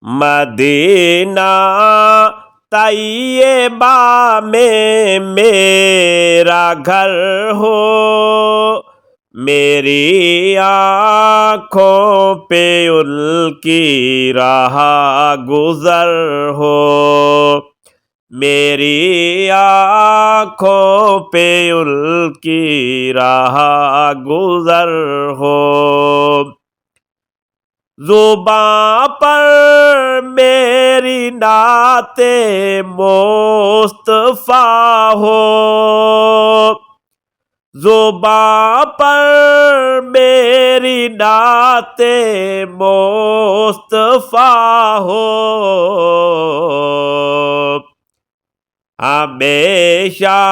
مدینہ طیبہ میں میرا گھر ہو، میری آنکھوں پہ ان کی راہ گزر ہو، میری آنکھوں پہ ان کی راہ گزر ہو۔ زباں پر میری نعت مصطفیٰ ہو، زباں پر میری نعت مصطفیٰ ہو، ہمیشہ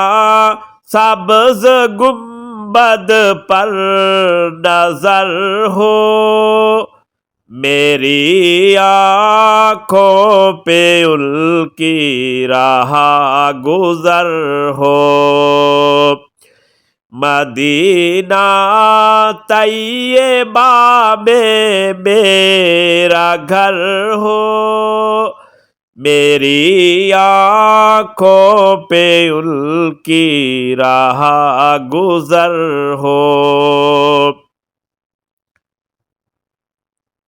سبز گنبد پر نظر ہو، میری آنکھوں پہ ان کی راہ گزر ہو، مدینہ طیبہ میں میرا گھر ہو، میری آنکھوں پہ ان کی راہ گزر ہو۔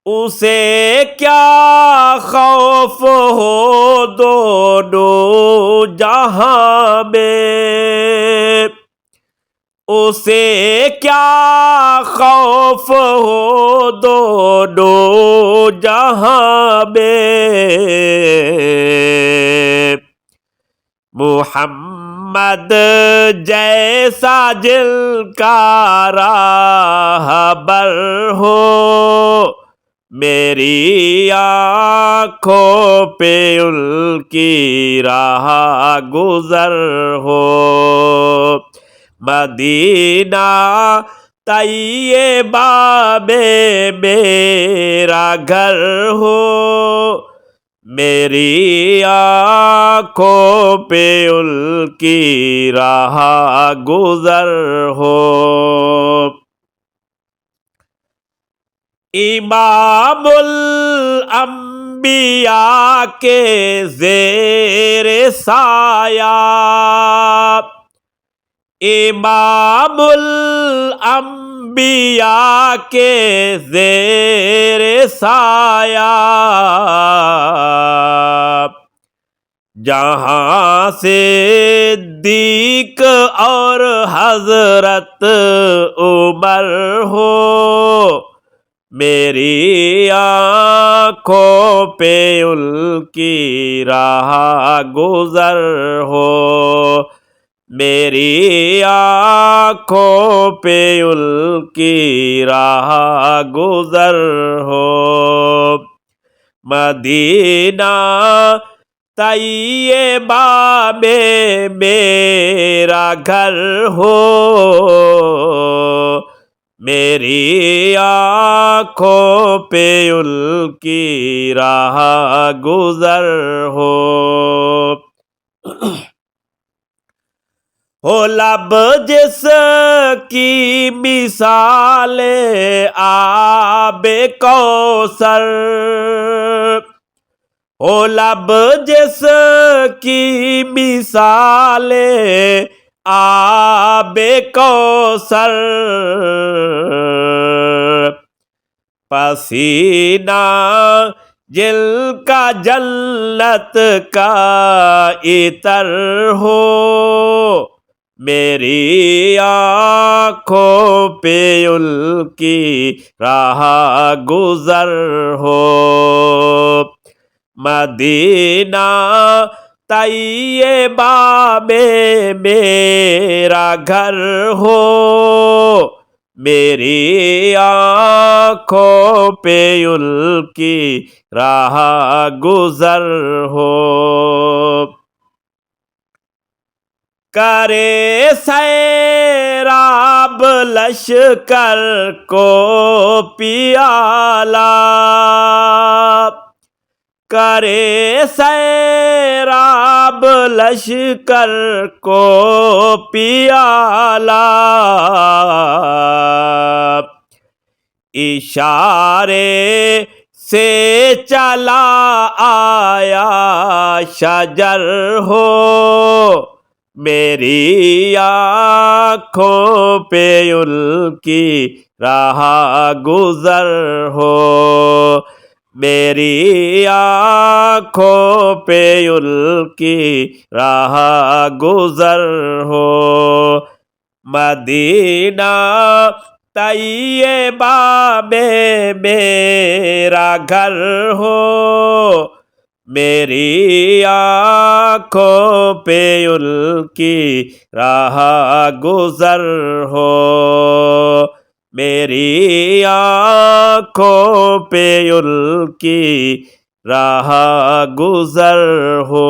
اسے کیا خوف ہو دونوں جہاں میں، اسے کیا خوف ہو دونوں جہاں میں، محمد جیسا جن کا راہبر ہو، میری آنکھوں پہ ان کی راہ گزر ہو، مدینہ طیبہ میں میرا گھر ہو، میری آنکھوں پہ ان کی راہ گزر ہو۔ امام الانبیاء کے زیر سایہ، امام الانبیاء کے زیر سایہ، جہاں صدیق اور حضرت عمر ہو، میری آنکھوں پہ ان کی راہ گزر ہو، میری آنکھوں پہ ان کی راہ گزر ہو، مدینہ طیبہ میں میرا گھر ہو، میری آنکھوں پہ ان کی راہ گزر ہو۔ ہو لب جس کی مثال آب کوثر، ہو لب جس کی مثال آب کوثر، پسینہ جل کا جنت کا عطر ہو، میری آنکھوں پہ ان کی راہ گزر ہو، مدینہ طیبہ میں میرا گھر ہو، میری آنکھوں پہ ان کی راہ گزر ہو، کرے سیراب لشکر کو پیالہ، کرے سیراب لشکر کو پیالہ، اشارے سے چلا آیا شجر ہو، میری آنکھوں پہ ان کی راہ گزر ہو، میری آنکھوں پہ ان کی راہ گزر ہو، مدینہ طیبہ میں میرا گھر ہو، میری آنکھوں پہ ان کی راہ گزر ہو، میری آنکھوں پہ ان کی راہ گزر ہو۔